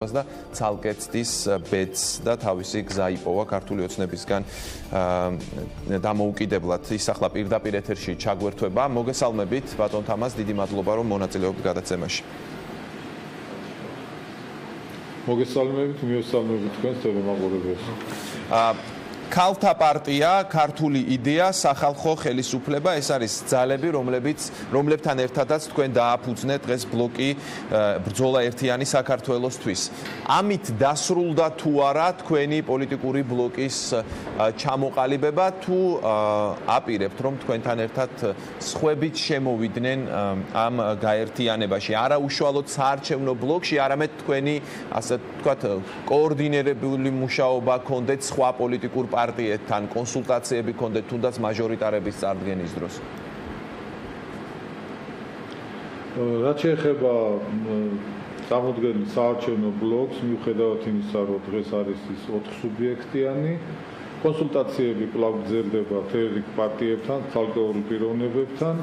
და ცალკე ცდის ბედს და თავისი გზა იპოვა ქართული ოცნებისგან დამოუკიდებლად. ის ახლა პირდაპირ ეთერში ჩაგვერთვება. მოგესალმებით ბატონ თამას, დიდი მადლობა რომ მონაწილეობთ გადაცემაში. მოგესალმებით, მიესალმებით თქვენს ტელემაყურებელს. ქალთა პარტია, ქართული იდეა, სახალხო ხელისუფლება, ეს არის ძალები, რომლებთან ერთადაც თქვენ დააფუძნეთ დღეს ბლოკი ბრძოლა ერთიანი საქართველოსთვის. ამით დასრულდა თუ არა თქვენი პოლიტიკური ბლოკის ჩამოყალიბება, თუ აპირებთ რომ თქვენთან ერთად სხვებიც შემოვიდნენ ამ გაერთიანებაში, არა უშუალოდ საარჩევნო ბლოკში, არამედ თქვენი ასე ვთქვათ კოორდინირებული მუშაობა გქონდეთ სხვა პოლიტიკურ პარტიებთან, კონსულტაციები გქონდეთ თუნდაც მაჟორიტარების წარდგენის დროს. რაც შეეხება წარმოდგენილ საარჩევნო ბლოკს, მიუხედავად იმისა, რომ დღეს არის ის 4 სუბიექტიანი, კონსულტაციები კვლავ გრძელდება თერგ პარტიებთან, ცალკეული პიროვნებებთან,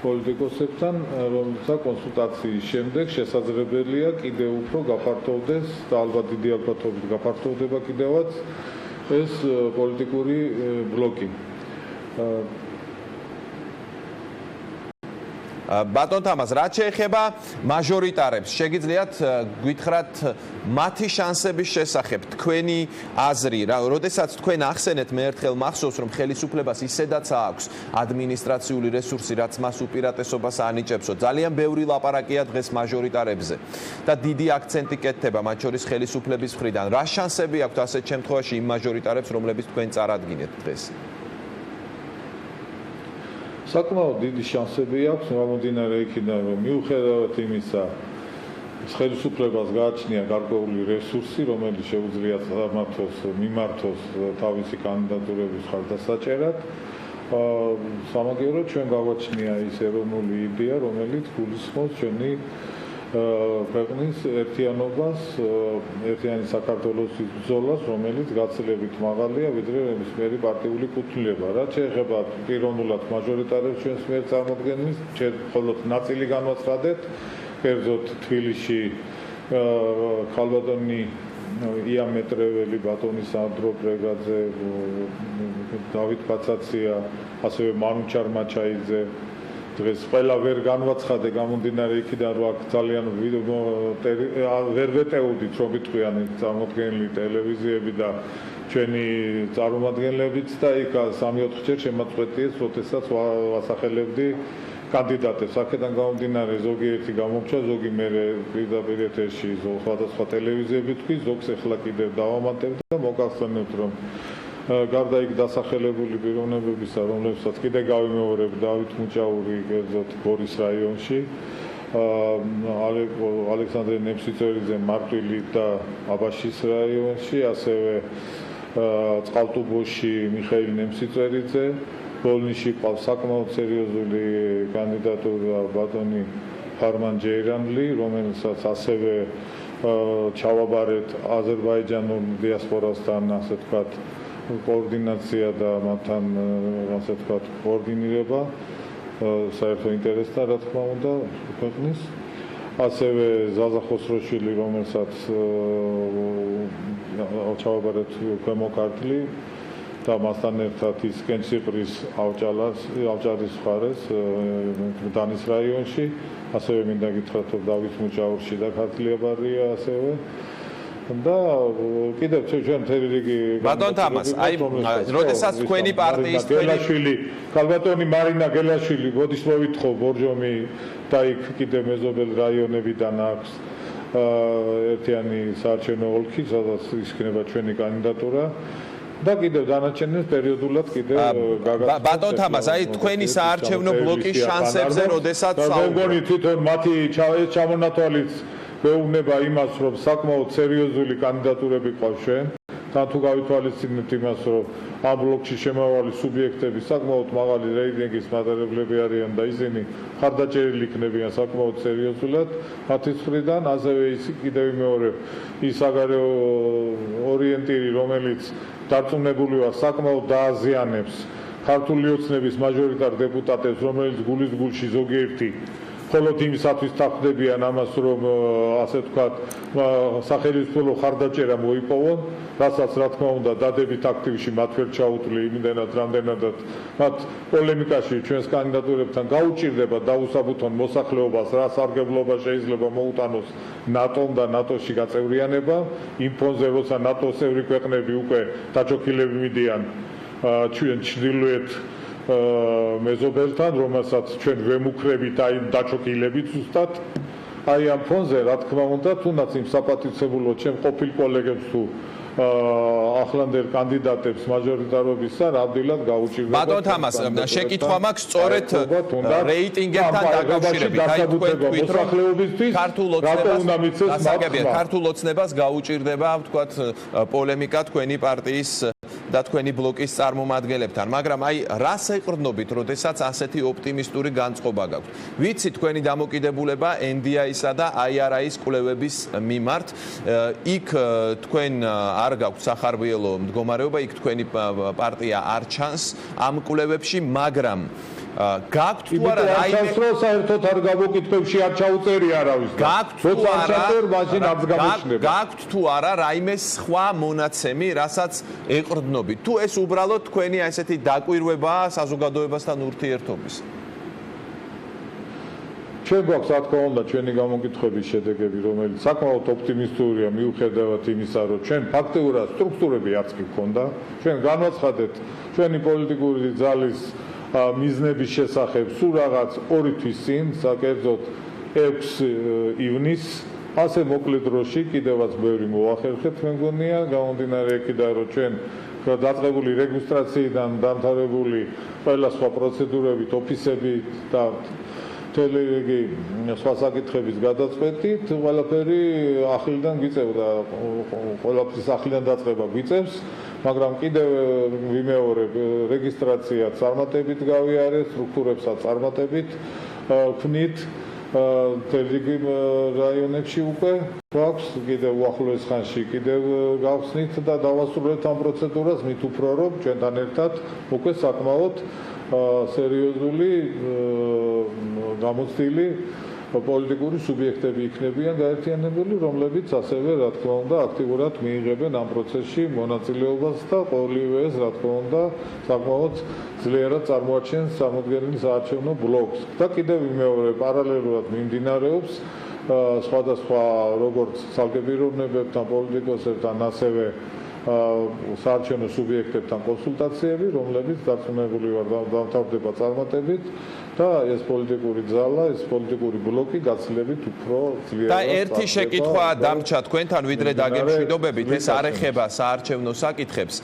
პოლიტიკოსებთან, რომელთა კონსულტაციის შემდეგ შესაძლებელია კიდევ უფრო გაფართოვდეს და ალბათ დიდი ალბათობით გაფართოვდება კიდევაც ეს პოლიტიკური ბლოკი. ბატონ თამას, რაც შეეხება მაჟორიტარებს, შეგიძლიათ გითხრათ მათი შანსების შესახებ თქვენი აზრი, როდესაც თქვენ ახსენეთ, მე ერთხელ მახსოვს, რომ ხელისუფლებას ისედაც აქვს ადმინისტრაციული რესურსი, რაც მას უპირატესობას ანიჭებსო. ძალიან ბევრი ლაპარაკია დღეს მაჟორიტარებზე და დიდი აქცენტი კეთდება მათ შორის ხელისუფლების მხრიდან. რა შანსები აქვთ ასეთ შემთხვევაში იმ მაჟორიტარებს, რომლებიც თქვენ წარადგინეთ დღეს? საკმაოდ დიდი შანსები აქვს, გამომდინარე იქიდან, რომ მიუხედავად იმისა, ხელისუფლებას გააჩნია გარკვეული რესურსი, რომელიც შეუძლია მიმართოს თავისი კანდიდატურების ხარდასაჭერად. სამაგიეროდ ჩვენ გაგვაჩნია ის ეროვნული იდეა, რომელიც გულისხმობს ჩვენი ქვეყნის ერთიანობას, ერთიანი საქართველოსის ბრძოლას, რომელიც გაცილებით მაღალია ვიდრე ნებისმიერი პარტიული კუთვნილება. რაც შეეხება პიროვნულად მაჟორიტარებს ჩვენს მიერ წარმოდგენილს, მხოლოდ ნაწილი განვაცხადეთ, კერძოდ თბილისში ქალბატონი ია მეტრეველი, ბატონი სანდრო პრეგაძე, დავით კაცაცია, ასევე მანუჩარ მაჩაიძე დღეს ყველა ვერ განვაცხადე გამომდინარე იქიდან, რომ აქ ძალიან ვერ ვეტეოდით, რომ ვიტყვიან წარმოდგენილი ტელევიზიები და ჩვენი წარმომადგენლებიც და იქ 3-4 ჯერ შემაწყვეტიეს, როდესაც ვასახელებდი კანდიდატებს. აქედან გამომდინარე ზოგიერთი გამომჩა, ზოგი მე პირდაპირ ეთერში სხვადასხვა ტელევიზიები თქვი, ზოგს ახლა კიდევ დავამატებ და მოგახსენებთ, რომ გარდა იქ დასახელებული პიროვნებებისა, რომლებსაც კიდე გავიმეორებ, დავით მუჭაური, კერძოდ გორის რაიონში, ალექსანდრე ნემსიწერიძე მარტვილი და აბაშის რაიონში, ასევე წყალტუბოში მიხეილ ნემსიწერიძე, ბოლნისში ყავს საკმაოდ სერიოზული კანდიდატურა ბატონი ფარმან ჯეირანლი, რომელსაც ასევე ჩავაბარეთ აზერბაიჯანულ დიასპორასთან, ასე ვთქვათ, კოორდინაცია და მათთან ასე ვთქვათ კოორდინირება საერთო ინტერესთან, რა თქმა უნდა, ქვეყნის. ასევე ზაზა ხოსროშვილი, რომელსაც ჩავაბარეთ ქვემო ქართლი და მასთან ერთად ის კენციპრის ავჭარის მხარეს დანის რაიონში, ასევე მინდა გითხრათ, რომ დავით მუჭაურში და ქართლიაბარია ასევე. და კიდევ ჩვენ მთელი რიგი ბატონ თამას, აი როდესაც თქვენი პარტიის გელაშვილი, ქალბატონი მარინა გელაშვილი, მოდის მოვითხოვ ბორჯომი და იქ კიდევ მეზობელ რაიონებიდან აქვს ერთიანი საარჩევნო ოლქი, სადაც იქნება ჩვენი კანდიდატურა. და კიდევ დანარჩენებს პერიოდულად კიდევ გაგაცნობს. ბატონ თამას, აი თქვენი საარჩევნო ბლოკის შანსებზე, როდესაც მე მგონი თვითონ მათი ჩამონათვალიც გვეუბნება იმას, რომ საკმაოდ სერიოზული კანდიდატურები ყავს ჩვენ. თან თუ გავითვალისწინებთ იმას, რომ ამ ბლოკში შემავალი სუბიექტები საკმაოდ მაღალი რეიტინგის მატარებლები არიან და ისინი ხარდაჭერილი იქნებიან საკმაოდ სერიოზულად მათი მხრიდან, ასევე ის კიდევ ვიმეორებ, ის საგარეო ორიენტირი, რომელიც დარწმუნებული ვარ, საკმაოდ დააზიანებს ქართული ოცნების მაჟორიტარ დეპუტატებს, რომელიც გულის გულში ზოგიერთი მხოლოდ იმისათვის თანხმდებიან ამას, რომ ასე ვთქვათ, სახელმწიფო ხარდაჭერა მოიპოვონ, რასაც რა თქმა უნდა დადებით აქტივში მათ ვერ ჩაუთვლი იმდენად, რამდენადაც მათ პოლემიკაში ჩვენს კანდიდატურებთან გაუჭირდება დაუსაბუთონ მოსახლეობას, რა სარგებლობა შეიძლება მოუტანოს ნატომ და ნატოში გაწევრიანება, იმ ფონზე, როცა ნატოს წევრი ქვეყნები უკვე დაჩოქილები მიდიან ჩვენ ჩრდილოეთ მეზობელთან, რომელსაც ჩვენ ვემუქრებით აი დაჩოქილებით ზუსტად. აი ამ ფონზე, რა თქმა უნდა, თუნდაც იმ საპატივცემულო ჩემ ყოფილ კოლეგებს თუ ახლანდელ კანდიდატებს მაჟორიტარობისა რაბდილად გაუჭირდება. ბატონ თამას, შეკითხვა მაქვს სწორედ რეიტინგებთან დაკავშირებით. აი თქვენ თქვით, რომ ქართულ ოცნებას გაუჭირდება, ვთქვათ, პოლემიკა თქვენი პარტიის და თქვენი ბლოკის წარმომადგენლებთან, მაგრამ აი რას ეყრდნობით, როდესაც ასეთი ოპტიმისტური განწყობა გაქვთ? ვიცი თქვენი დამოკიდებულება NDI-სა და IRI-ის კვლევების მიმართ, იქ თქვენ არ გაქვთ სახარბიელო მდგომარეობა, იქ თქვენი პარტია არ ჩანს ამ კვლევებში, მაგრამ გაქვთ თუ არა რაიმე საერთოდ არ გამოკითხებში არ ჩაუწერია არავის და გაქვთ თუ არა რაიმე სხვა მონაცემი, რასაც ეყრდნობით, თუ ეს უბრალოდ თქვენი ასეთი დაკვირვებაა საზოგადოებასთან ურთიერთობის? ჩვენ გვაქვს რა თქმა უნდა ჩვენი გამოკითხების შედეგები, რომელიც საკმაოდ ოპტიმისტურია მიუხედავად იმისა, რომ ჩვენ ფაქტიურად სტრუქტურები არც კი გქონდა, ჩვენ განვაცხადეთ ჩვენი პოლიტიკური ძალის მიზნების შესახებ სულ რაღაც 2 თვის წინ, საკერძოდ 6 ივნისს, ასე მოკლე დროში კიდევაც ბევრი მოახერხეთ, მე მგონია, გამომდინარე იქიდან, რომ ჩვენ დაწყებული რეგისტრაციიდან დამთავრებული ყველა სხვა პროცედურებით, ოფისები და თელეგი სხვა საკითხების გადაწყვეტით, ყველაფერი ახლიდან გვიწევდა, ყველაფრის ახლიდან დაწყება გვიწევს, მაგრამ კიდევ ვიმეორებ, რეგისტრაციაც წარმატებით გავიარეთ, სტრუქტურებსაც წარმატებით ვქნით, თელეგი რაიონებში უკვე გვაქვს, კიდევ უახლოეს ხანში კიდევ გავხსნით და დავასრულებთ ამ პროცედურას, მით უფრო რომ ჩვენთან ერთად უკვე საკმაოდ სერიოზული გამოცდილი პოლიტიკური სუბიექტები იქნებიან გაერთიანებული, რომლებიც ასევე, რა თქმა უნდა, აქტიურად მიიღებენ ამ პროცესში მონაწილეობას და ყოველივეს, რა თქმა უნდა, საკმაოდ ძლიერად წარმოაჩენს წარმოდგენილ საარჩევნო ბლოკს. და კიდევ ვიმეორებ, პარალელურად მიმდინარეობს სხვადასხვა როგორც ცალკეპიროვნებებთან, პოლიტიკოსებთან, ასევე საარჩევნო სუბიექტებთან კონსულტაციები, რომლებიც დარწმუნებული ვარ დამთავრდება წარმატებით და ეს პოლიტიკური ძალა, ეს პოლიტიკური ბლოკი გაცილებით უფრო ძლიერად. და ერთი შეკითხვა დამრჩა თქვენთან, ვიდრე დაგემშვიდობებით, ეს არ ეხება საარჩევნო საკითხებს,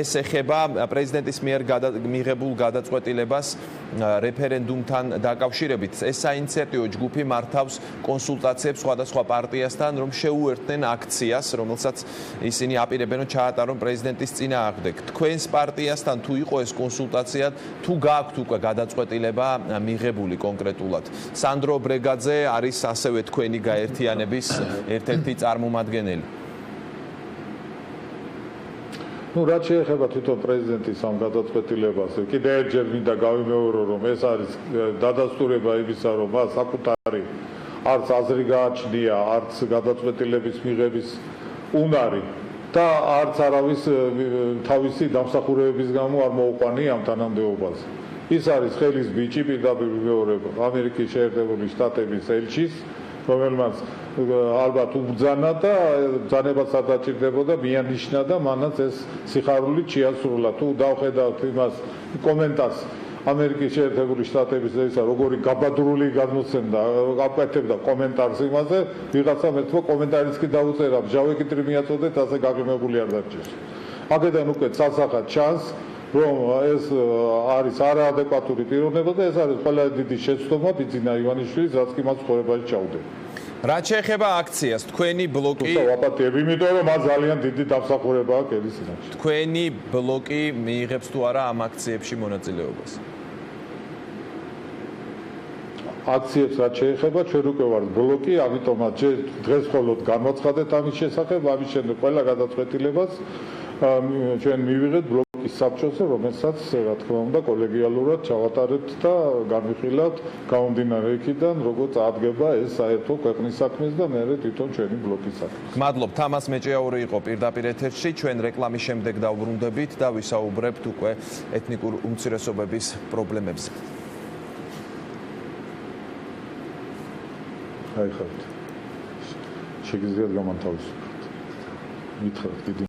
ეს ეხება პრეზიდენტის მიერ მიღებულ გადაწყვეტილებას რეფერენდუმთან დაკავშირებით. ეს საინიციატივო ჯგუფი მართავს კონსულტაციებს სხვადასხვა პარტიასთან, რომ შეუერთდნენ აქციას, რომელსაც ისინი აპირებენ რომ ჩაატარონ პრეზიდენტის წინააღმდეგ. თქვენს პარტიასთან თუ იყო ეს კონსულტაცია, თუ გააქვთ უკვე გადაწყვეტილება მიღებული კონკრეტულად? სანდრო ბრეგაძე არის ასევე თქვენი გაერთიანების ერთ-ერთი წარმომადგენელი. რაც შეეხება თვითონ პრეზიდენტის ამ გადაწყვეტილებას, კიდევ ერთხელ მინდა გავიმეორო, რომ ეს არის დადასტურება იმისა, რომ მას საკუთარი არც აზრი გააჩნია, არც გადაწყვეტილების მიღების უნარი და არც არავის თავისი დამსახურებების გამო არ მოუყვანია ამ თანამდებობას. ის არის ხელის ბიჭი, პირდაპირ ვიმეორებ, ამერიკის შეერთებული შტატების ელჩის, რომელმაც ალბათ უბრძანა და ბრძანებაც არ დაჭირდებოდა, მიანიშნა და მანაც ეს სიხარული შეასრულა. თუ დავხედავთ იმას კომენტარს ამერიკის შეერთებული შტატების ისა როგორი გაბადრული გადმოცემდა, აკეთებდა კომენტარს იმაზე, ვიღაცამ ერთმა კომენტარიც კი დაუწერა, ჟავეკიტრი მიაწოდეთ, ასე გაგემებული არ დარჩეს. აქედან უკვე წასახად ჩანს, რომ ეს არის არაადეკვატური პიროვნება და ეს არის ყველა დიდი შეცდომა ბიძინა ივანიშვილის, რაც კი მას ცხოვრებაში ჩაუდენია. რაც შეეხება აქციას, თქვენი ბლოკი ვაპატიებ, იმიტომ რომ მას ძალიან დიდი დამსახურება აქვს ელის წინაშე. თქვენი ბლოკი მიიღებს თუ არა ამ აქციებში მონაწილეობას? აქციებს რაც შეეხება, ჩვენ უკვე ვართ ბლოკი, ამიტომაც დღეს მხოლოდ განვაცხადეთ ამის შესახებ, ამის შემდეგ ყველა გადაწყვეტილებას ჩვენ მივიღეთ ბლოკის ბლოკის საბჭოზე, რომელსაც რა თქმა უნდა კოლეგიალურად ჩავატარებთ და განვიხილავთ გამომდინარე იქიდან, როგორ წარდგება ეს საერთო ქვეყნის საქმეს და მეორე თვითონ ჩვენი ბლოკის საქმეს. გმადლობ, თამას მეჭიაური იყო პირდაპირ ეთერში, ჩვენ რეკლამის შემდეგ დავბრუნდებით და ვისაუბრებთ უკვე ეთნიკურ უმცირესობების პრობლემებზე. აი ხართ. შეგიძლიათ გამანთავისუფლოთ. მითხრათ კიდე